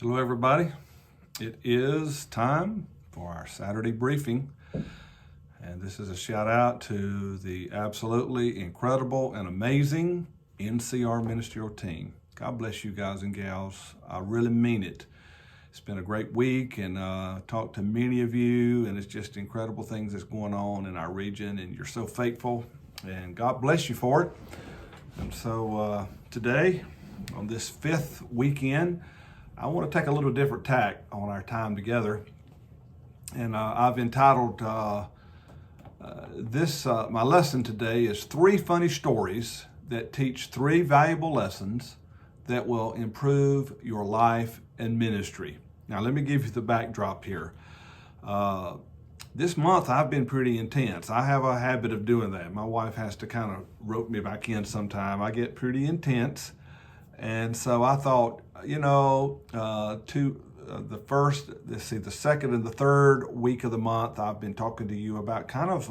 Hello, everybody. It is time for our Saturday briefing. And this is a shout out to the absolutely incredible and amazing NCR ministerial team. God bless you guys and gals. I really mean it. It's been a great week and talked to many of you, and it's just incredible things that's going on in our region, and you're so faithful, and God bless you for it. And so today, on this fifth weekend, I want to take a little different tack on our time together. And I've entitled my lesson today is 3 funny stories that teach 3 valuable lessons that will improve your life and ministry. Now, let me give you the backdrop here. This month I've been pretty intense. I have a habit of doing that. My wife has to kind of rope me back in sometime. I get pretty intense. And so I thought, the second and the third week of the month, I've been talking to you about kind of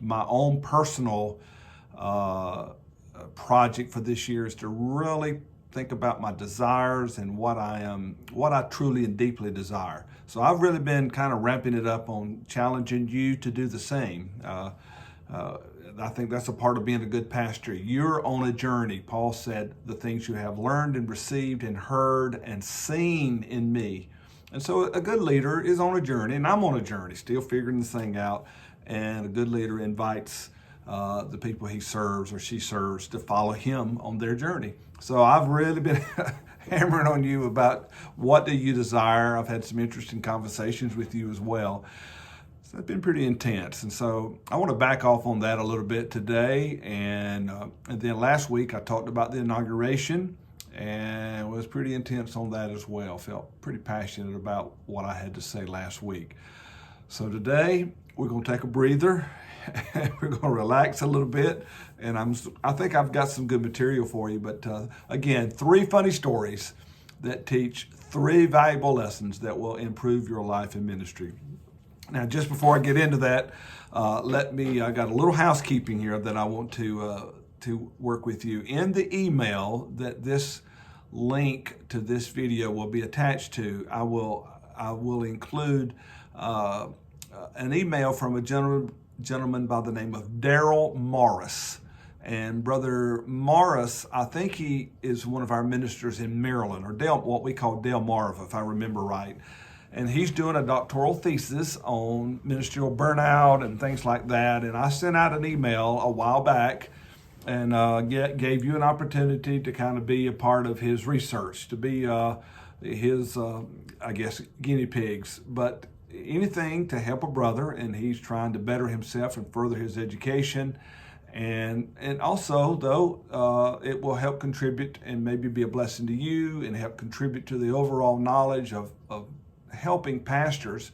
my own personal project for this year is to really think about my desires and what I truly and deeply desire. So I've really been kind of ramping it up on challenging you to do the same. I think that's a part of being a good pastor. You're on a journey. Paul said, the things you have learned and received and heard and seen in me. And so a good leader is on a journey, and I'm on a journey, still figuring this thing out. And a good leader invites the people he serves or she serves to follow him on their journey. So I've really been hammering on you about what do you desire. I've had some interesting conversations with you as well. So it's been pretty intense. And so I want to back off on that a little bit today. And then last week I talked about the inauguration and was pretty intense on that as well. Felt pretty passionate about what I had to say last week. So today we're going to take a breather. We're going to relax a little bit, and I think I've got some good material for you. But again, 3 funny stories that teach 3 valuable lessons that will improve your life and ministry. Now, just before I get into that, I got a little housekeeping here that I want to work with you. In the email that this link to this video will be attached to, I will include an email from a gentleman by the name of Daryl Morris. And Brother Morris, I think he is one of our ministers in Maryland, or what we call Delmarva, if I remember right. And he's doing a doctoral thesis on ministerial burnout and things like that. And I sent out an email a while back and gave you an opportunity to kind of be a part of his research, to be his guinea pigs. But anything to help a brother, and he's trying to better himself and further his education. And also, though, it will help contribute and maybe be a blessing to you and help contribute to the overall knowledge of helping pastors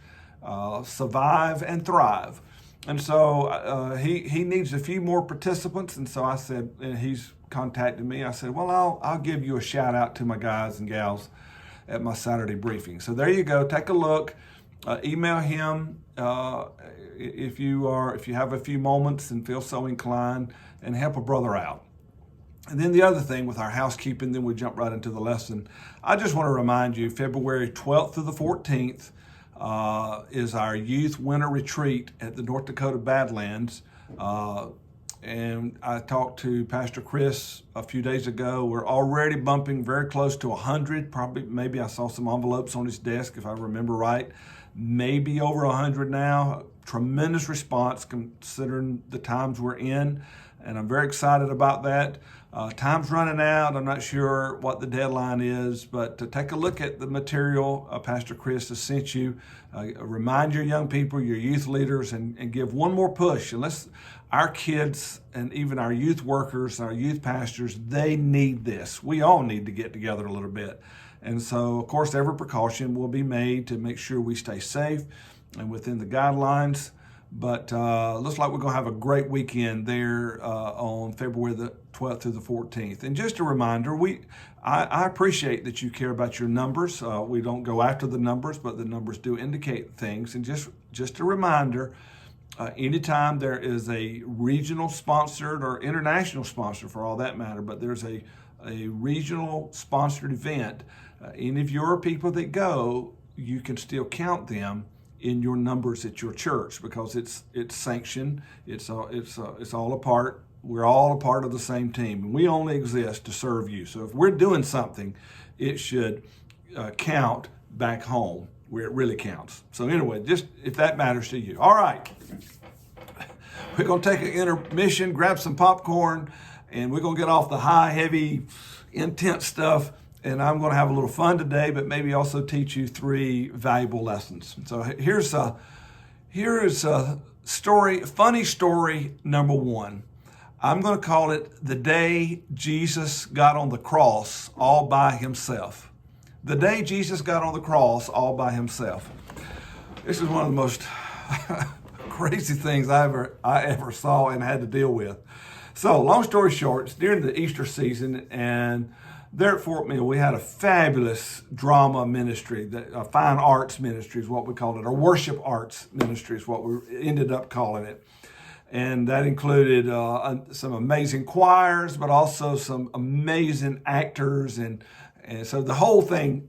survive and thrive. And so he needs a few more participants. And so I said, and he's contacted me. I said, well, I'll give you a shout out to my guys and gals at my Saturday briefing. So there you go. Take a look. Email him if you have a few moments and feel so inclined, and help a brother out. And then the other thing with our housekeeping, then we jump right into the lesson. I just want to remind you, February 12th through the 14th is our youth winter retreat at the North Dakota Badlands. And I talked to Pastor Chris a few days ago. We're already bumping very close to 100. Maybe I saw some envelopes on his desk, if I remember right. Maybe over 100 now. Tremendous response considering the times we're in. And I'm very excited about that. Time's running out. I'm not sure what the deadline is, but to take a look at the material Pastor Chris has sent you. Remind your young people, your youth leaders, and give one more push. And our kids and even our youth workers, our youth pastors, they need this. We all need to get together a little bit. And so, of course, every precaution will be made to make sure we stay safe and within the guidelines. But looks like we're going to have a great weekend there on February the 12th through the 14th. And just a reminder, I appreciate that you care about your numbers. We don't go after the numbers, but the numbers do indicate things. And just a reminder, anytime there is a regional sponsored or international sponsor for all that matter, but there's a regional sponsored event, Any of your people that go, you can still count them in your numbers at your church because it's sanctioned. It's all a part. We're all a part of the same team, and we only exist to serve you. So if we're doing something, it should count back home where it really counts. So anyway, just if that matters to you. All right. We're going to take an intermission, grab some popcorn, and we're going to get off the high, heavy, intense stuff. And I'm going to have a little fun today, but maybe also teach you 3 valuable lessons. So here is a story, funny story number 1. I'm going to call it The Day Jesus Got on the Cross All by Himself. The day Jesus got on the cross all by himself. This is one of the most crazy things I ever saw and had to deal with. So long story short, it's during the Easter season, and there at Fort Mill, we had a fabulous drama ministry, a fine arts ministry is what we called it, or worship arts ministry is what we ended up calling it. And that included some amazing choirs, but also some amazing actors. And so the whole thing,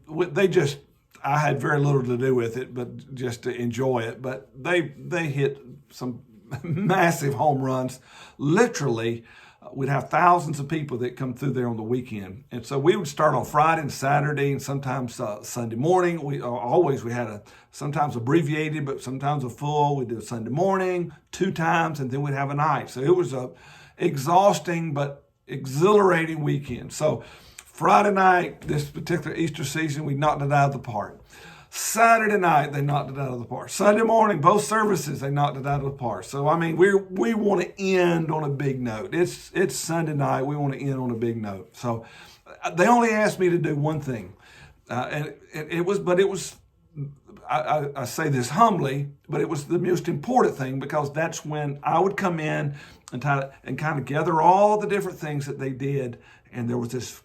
I had very little to do with it, but just to enjoy it. But they hit some massive home runs. Literally, we'd have thousands of people that come through there on the weekend. And so we would start on Friday and Saturday and sometimes Sunday morning. We had sometimes abbreviated, but sometimes a full. We did Sunday morning 2 times, and then we'd have a night. So it was a exhausting but exhilarating weekend. So Friday night, this particular Easter season, we knocked it out of the park. Saturday night, they knocked it out of the park. Sunday morning, both services, they knocked it out of the park. So, I mean, we want to end on a big note. It's Sunday night. We want to end on a big note. So they only asked me to do one thing. I say this humbly, but it was the most important thing because that's when I would come in and kind of gather all the different things that they did. And there was this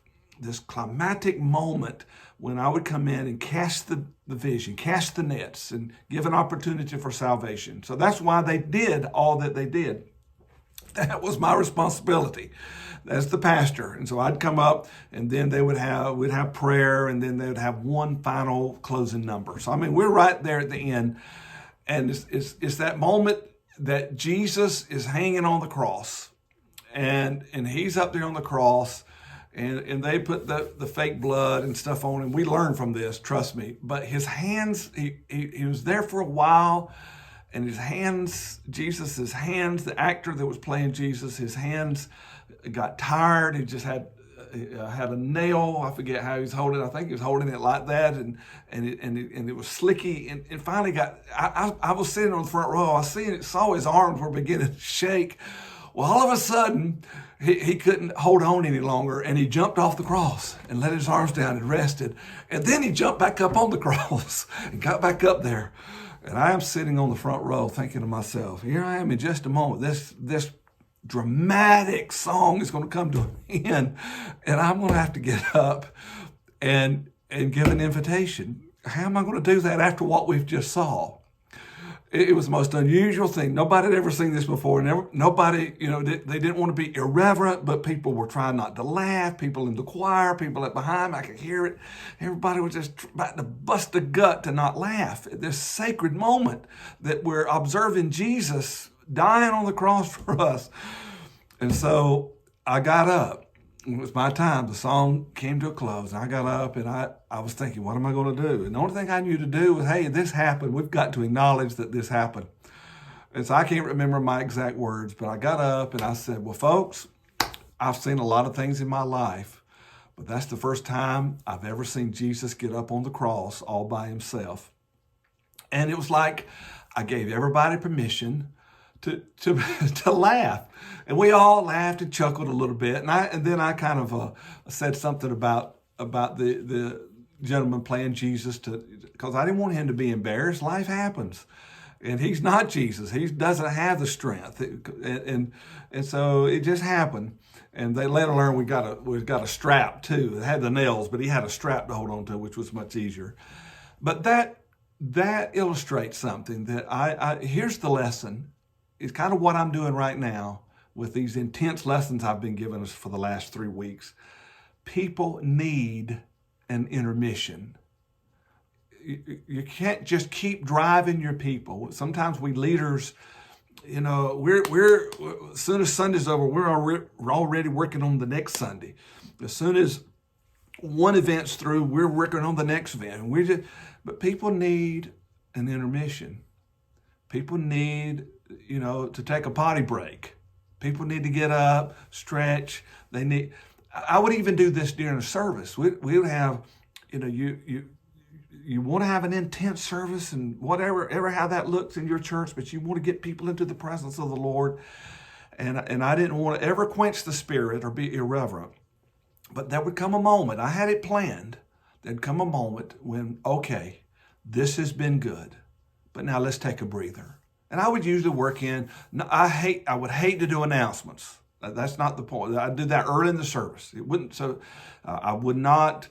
climactic moment when I would come in and cast the vision, cast the nets, and give an opportunity for salvation. So that's why they did all that they did. That was my responsibility as the pastor. And so I'd come up, and then we'd have prayer, and then they would have one final closing number. So I mean, we're right there at the end, and it's that moment that Jesus is hanging on the cross, and he's up there on the cross. And they put the fake blood and stuff on him. We learned from this, trust me. But his hands, he was there for a while, and his hands, Jesus' hands, the actor that was playing Jesus, his hands got tired. He just had a nail. I forget how he was holding it. I think he was holding it like that, and it was slicky. And finally I was sitting on the front row. I saw his arms were beginning to shake. Well, all of a sudden, he couldn't hold on any longer, and he jumped off the cross and let his arms down and rested. And then he jumped back up on the cross and got back up there. And I am sitting on the front row thinking to myself, here I am in just a moment. This dramatic song is going to come to an end, and I'm going to have to get up and give an invitation. How am I going to do that after what we've just saw? It was the most unusual thing. Nobody had ever seen this before. Nobody, they didn't want to be irreverent, but people were trying not to laugh. People in the choir, people at behind me, I could hear it. Everybody was just about to bust a gut to not laugh at this sacred moment that we're observing Jesus dying on the cross for us. And so I got up. It was my time. The song came to a close. And I got up and I was thinking, what am I going to do? And the only thing I knew to do was, hey, this happened. We've got to acknowledge that this happened. And so I can't remember my exact words, but I got up and I said, well, folks, I've seen a lot of things in my life, but that's the first time I've ever seen Jesus get up on the cross all by himself. And it was like I gave everybody permission to laugh. And we all laughed and chuckled a little bit. And then I kind of said something about the gentleman playing Jesus because I didn't want him to be embarrassed. Life happens. And he's not Jesus. He doesn't have the strength. And so it just happened. And they later learned we got a strap too. It had the nails, but he had a strap to hold on to, which was much easier. But that illustrates something that here's the lesson. It's kind of what I'm doing right now with these intense lessons I've been giving us for the last 3 weeks. People need an intermission. You can't just keep driving your people. Sometimes we leaders, we're as soon as Sunday's over, we're already working on the next Sunday. As soon as one event's through, we're working on the next event. But people need an intermission. People need, to take a potty break. People need to get up, stretch. I would even do this during a service. We would have, you want to have an intense service and whatever how that looks in your church, but you want to get people into the presence of the Lord. And I didn't want to ever quench the spirit or be irreverent. But there would come a moment, I had it planned, there'd come a moment when, okay, this has been good, but now let's take a breather. And I would usually work in, I would hate to do announcements. That's not the point. I'd do that early in the service. I would not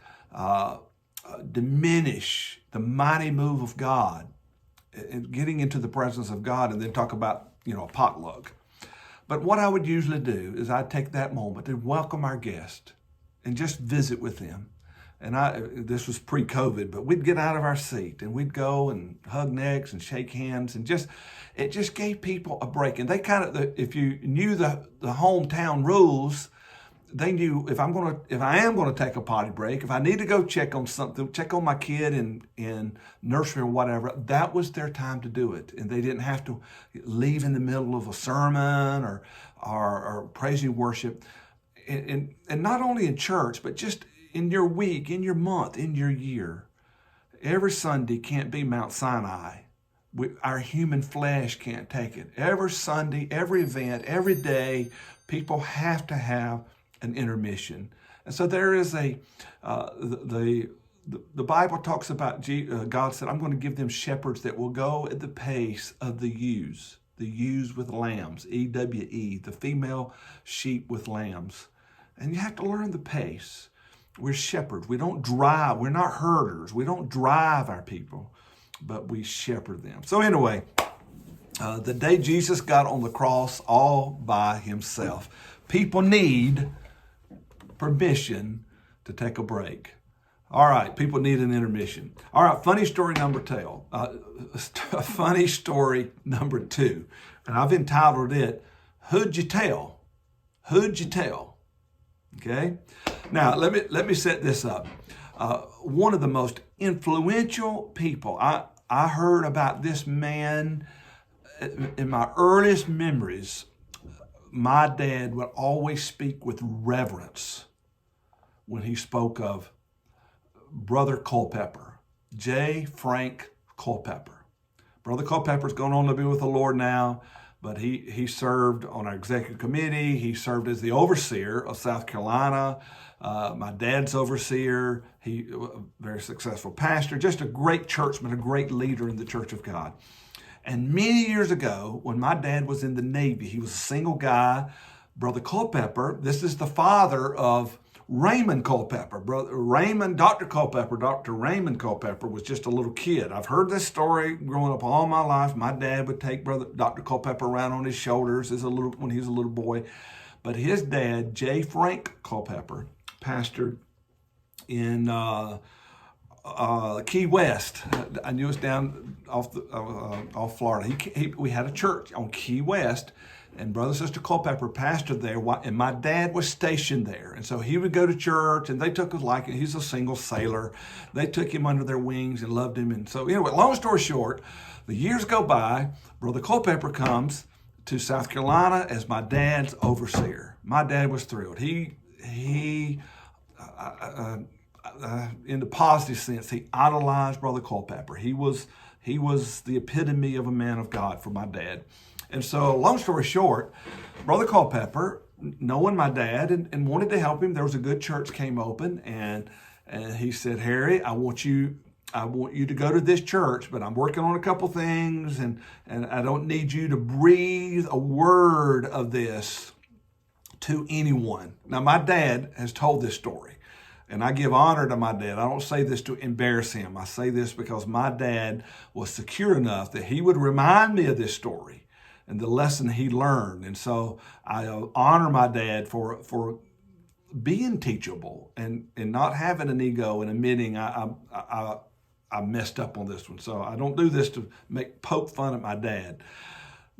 diminish the mighty move of God and getting into the presence of God and then talk about, a potluck. But what I would usually do is I'd take that moment and welcome our guest and just visit with them. And this was pre-COVID, but we'd get out of our seat and we'd go and hug necks and shake hands and it just gave people a break. And they if you knew the hometown rules, they knew if I am going to take a potty break, if I need to go check on something, check on my kid in nursery or whatever, that was their time to do it. And they didn't have to leave in the middle of a sermon or praise and worship. And not only in church, but just in your week, in your month, in your year. Every Sunday can't be Mount Sinai. Our human flesh can't take it. Every Sunday, every event, every day, people have to have an intermission. And so there is the Bible talks about God said, I'm going to give them shepherds that will go at the pace of the ewes with lambs, EWE, the female sheep with lambs. And you have to learn the pace. We're shepherds. We don't drive. We're not herders. We don't drive our people, but we shepherd them. So anyway, the day Jesus got on the cross all by himself, people need permission to take a break. All right, people need an intermission. All right, funny story number two. Funny story number 2. And I've entitled it, Who'd You Tell? Who'd You Tell? Okay. Now, let me set this up. One of the most influential people, I heard about this man in my earliest memories. My dad would always speak with reverence when he spoke of Brother Culpepper, J. Frank Culpepper. Brother Culpepper's going on to be with the Lord now, but he served on our executive committee. He served as the overseer of South Carolina. My dad's overseer. He a very successful pastor, just a great churchman, a great leader in the Church of God. And many years ago, when my dad was in the Navy, he was a single guy. Brother Culpepper, this is the father of Raymond Culpepper. Dr. Raymond Culpepper was just a little kid. I've heard this story growing up all my life. My dad would take Dr. Culpepper around on his shoulders when he was a little boy. But his dad, J. Frank Culpepper, pastored in Key West. I knew it was down off Florida. We had a church on Key West, and Brother and Sister Culpepper pastored there, and my dad was stationed there. And so he would go to church, and they took his liking. He's a single sailor. They took him under their wings and loved him. And so anyway, long story short, the years go by. Brother Culpepper comes to South Carolina as my dad's overseer. My dad was thrilled. He in the positive sense, he idolized Brother Culpepper. He was the epitome of a man of God for my dad. And so, long story short, Brother Culpepper, knowing my dad and wanted to help him, there was a good church came open, and he said, Harry, I want you to go to this church, but I'm working on a couple things, and I don't need you to breathe a word of this to anyone. Now, my dad has told this story, and I give honor to my dad. I don't say this to embarrass him. I say this because my dad was secure enough that he would remind me of this story and the lesson he learned. And so I honor my dad for being teachable and not having an ego and admitting I messed up on this one. So I don't do this to poke fun at my dad.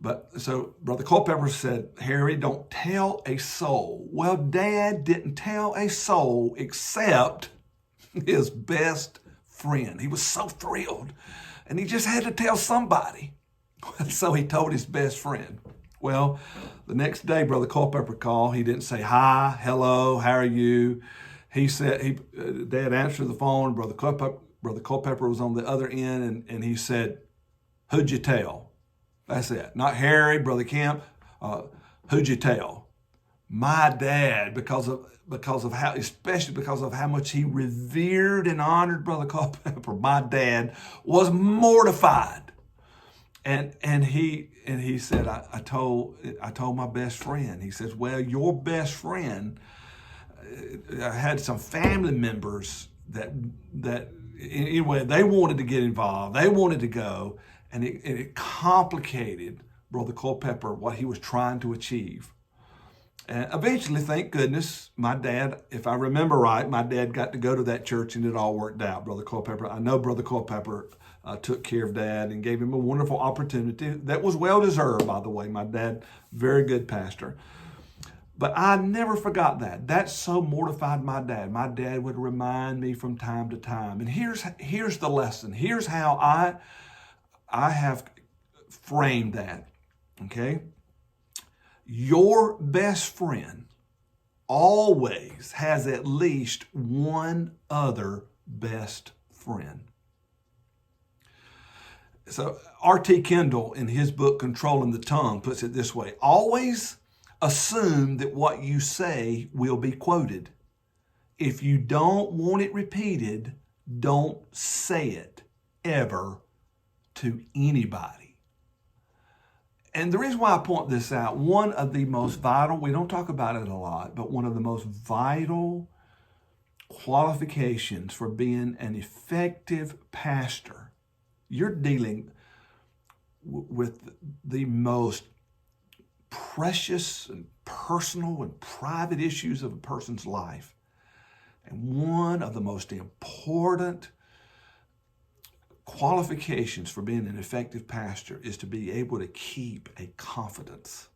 But so Brother Culpepper said, Harry, don't tell a soul. Well, Dad didn't tell a soul except his best friend. He was so thrilled, and he just had to tell somebody. So he told his best friend. Well, the next day, Brother Culpepper called. He didn't say hi, hello, how are you? He said, Dad answered the phone. Brother Culpepper was on the other end, and he said, who'd you tell? That's it. Not Harry, Brother Kemp. Who'd you tell? My dad, because of how, especially because of how much he revered and honored Brother Culpepper. My dad was mortified, and he said, I told my best friend. He says, well, your best friend had some family members that anyway, they wanted to get involved. They wanted to go. And it complicated Brother Culpepper what he was trying to achieve. And eventually, thank goodness, my dad, if I remember right, my dad got to go to that church and it all worked out, Brother Culpepper. I know Brother Culpepper took care of Dad and gave him a wonderful opportunity that was well-deserved, by the way. My dad, very good pastor. But I never forgot that. That so mortified my dad. My dad would remind me from time to time. And here's the lesson. Here's how I have framed that, okay? Your best friend always has at least one other best friend. So R.T. Kendall, in his book, Controlling the Tongue, puts it this way: always assume that what you say will be quoted. If you don't want it repeated, don't say it ever to anybody. And the reason why I point this out, one of the most vital, we don't talk about it a lot, but one of the most vital qualifications for being an effective pastor, you're dealing with the most precious and personal and private issues of a person's life. And one of the most important qualifications for being an effective pastor is to be able to keep a confidence.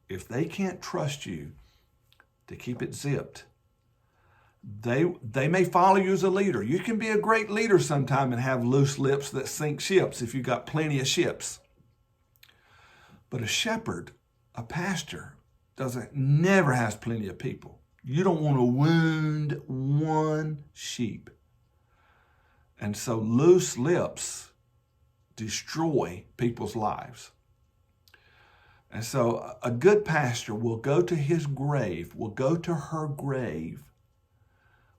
If they can't trust you to keep it zipped, they may follow you as a leader. You can be a great leader sometime and have loose lips that sink ships if you've got plenty of ships. But a shepherd, a pastor, never has plenty of people. You don't want to wound one sheep. And so loose lips destroy people's lives. And so a good pastor will go to his grave, will go to her grave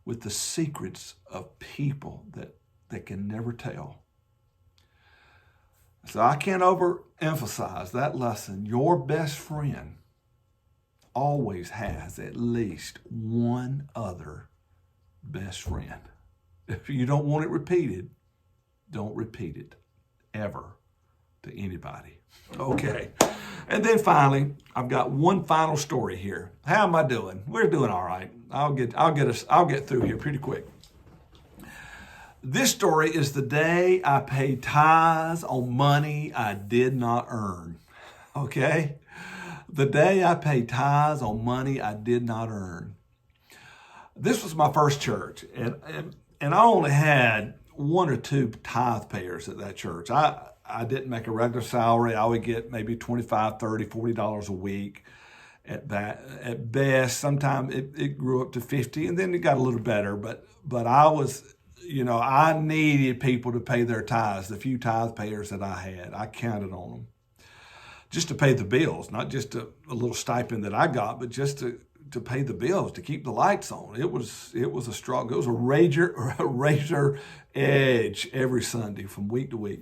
with the secrets of people that can never tell. So I can't overemphasize that lesson. Your best friend always has at least one other best friend. If you don't want it repeated, don't repeat it ever to anybody. Okay. And then finally, I've got one final story here. How am I doing? We're doing all right. I'll get through here pretty quick. This story is the day I paid tithes on money I did not earn. Okay? The day I paid tithes on money I did not earn. This was my first church, and I only had one or two tithe payers at that church. I didn't make a regular salary. I would get maybe $25, $30, $40 a week at best. Sometimes it grew up to $50, and then it got a little better. But I was, I needed people to pay their tithes. The few tithe payers that I had, I counted on them just to pay the bills, not just a little stipend that I got, but just to pay the bills, to keep the lights on. It was a struggle. It was a razor edge every Sunday from week to week.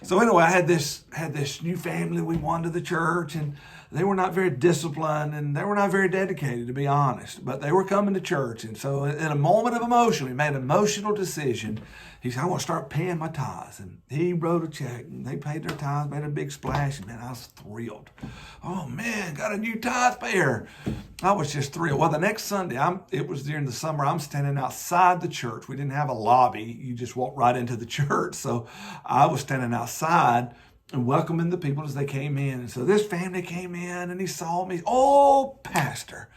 So anyway, I had this new family. We wanted to the church, and they were not very disciplined and they were not very dedicated, to be honest, but they were coming to church. And so in a moment of emotion, he made an emotional decision. He said, I want to start paying my tithes. And he wrote a check and they paid their tithes, made a big splash. And man, I was thrilled. Oh man, got a new tithe payer. I was just thrilled. Well, the next Sunday, it was during the summer, I'm standing outside the church. We didn't have a lobby. You just walked right into the church. So I was standing outside and welcoming the people as they came in. And so this family came in and he saw me. Oh, Pastor,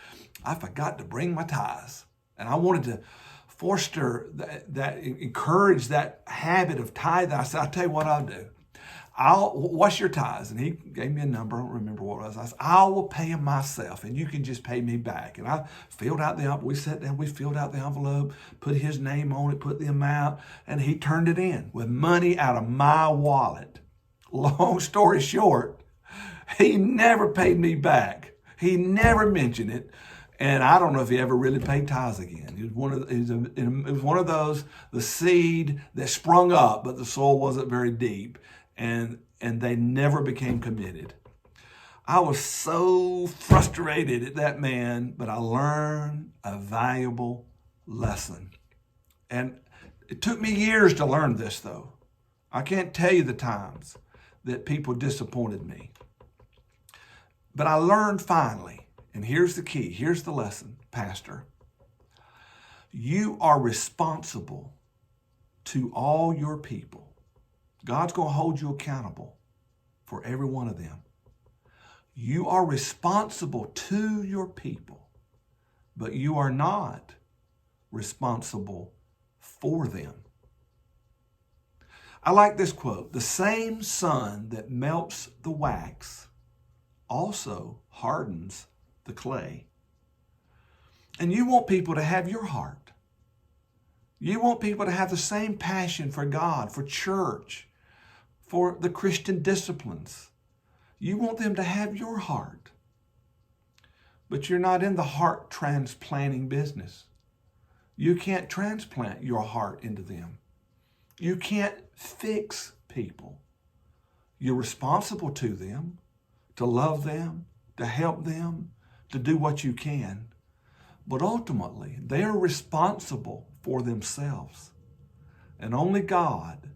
I forgot to bring my tithes. And I wanted to foster encourage that habit of tithing. I said, I'll tell you what I'll do. What's your tithes? And he gave me a number. I don't remember what it was. I said, I will pay them myself and you can just pay me back. And I filled out the envelope. We sat down, we filled out the envelope, put his name on it, put the amount, and he turned it in with money out of my wallet. Long story short, he never paid me back. He never mentioned it. And I don't know if he ever really paid tithes again. It was one of those, the seed that sprung up, but the soil wasn't very deep. And they never became committed. I was so frustrated at that man, but I learned a valuable lesson. And it took me years to learn this, though. I can't tell you the times that people disappointed me. But I learned finally, and here's the key, here's the lesson, Pastor. You are responsible to all your people. God's going to hold you accountable for every one of them. You are responsible to your people, but you are not responsible for them. I like this quote. The same sun that melts the wax also hardens the clay. And you want people to have your heart. You want people to have the same passion for God, for church, for the Christian disciplines. You want them to have your heart. But you're not in the heart transplanting business. You can't transplant your heart into them. You can't fix people. You're responsible to them, to love them, to help them, to do what you can. But ultimately, they are responsible for themselves. And only God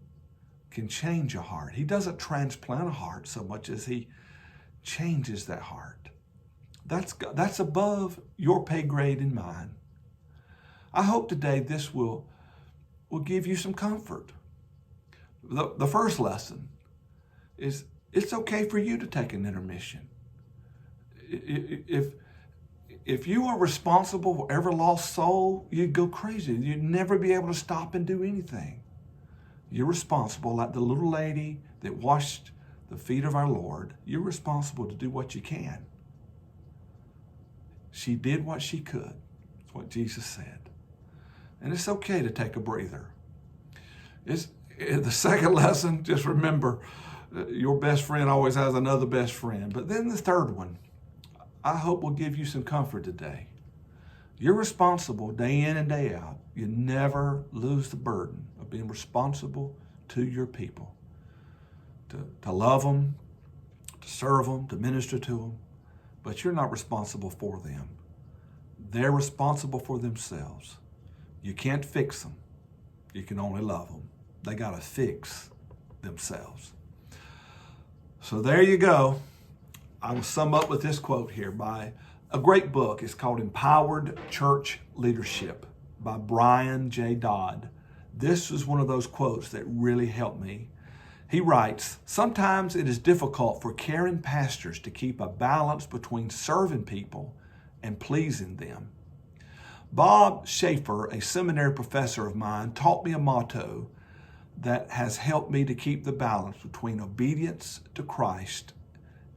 can change a heart. He doesn't transplant a heart so much as he changes that heart. That's above your pay grade and mine. I hope today this will give you some comfort. The first lesson is it's okay for you to take an intermission. If you are responsible for every lost soul, you'd go crazy. You'd never be able to stop and do anything. You're responsible, like the little lady that washed the feet of our Lord. You're responsible to do what you can. She did what she could. That's what Jesus said. And it's okay to take a breather. The second lesson, just remember, your best friend always has another best friend. But then the third one, I hope will give you some comfort today. You're responsible day in and day out. You never lose the burden of being responsible to your people. To love them, to serve them, to minister to them. But you're not responsible for them. They're responsible for themselves. You can't fix them. You can only love them. They got to fix themselves. So there you go. I will sum up with this quote here by a great book. It's called Empowered Church Leadership by Brian J. Dodd. This is one of those quotes that really helped me. He writes, sometimes it is difficult for caring pastors to keep a balance between serving people and pleasing them. Bob Schaefer, a seminary professor of mine, taught me a motto that has helped me to keep the balance between obedience to Christ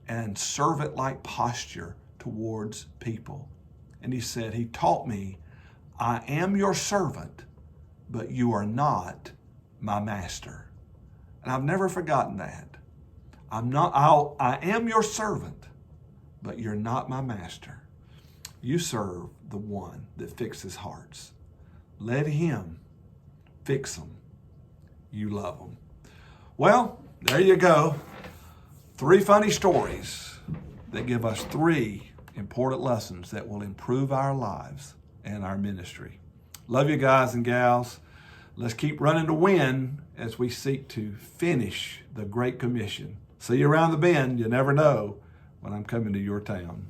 and servant-like posture towards people. And he taught me, I am your servant, but you are not my master. And I've never forgotten that. I am your servant, but you're not my master. You serve the one that fixes hearts. Let him fix them. You love them. Well, there you go. 3 funny stories that give us 3 important lessons that will improve our lives and our ministry. Love you guys and gals. Let's keep running to win as we seek to finish the Great Commission. See you around the bend. You never know when I'm coming to your town.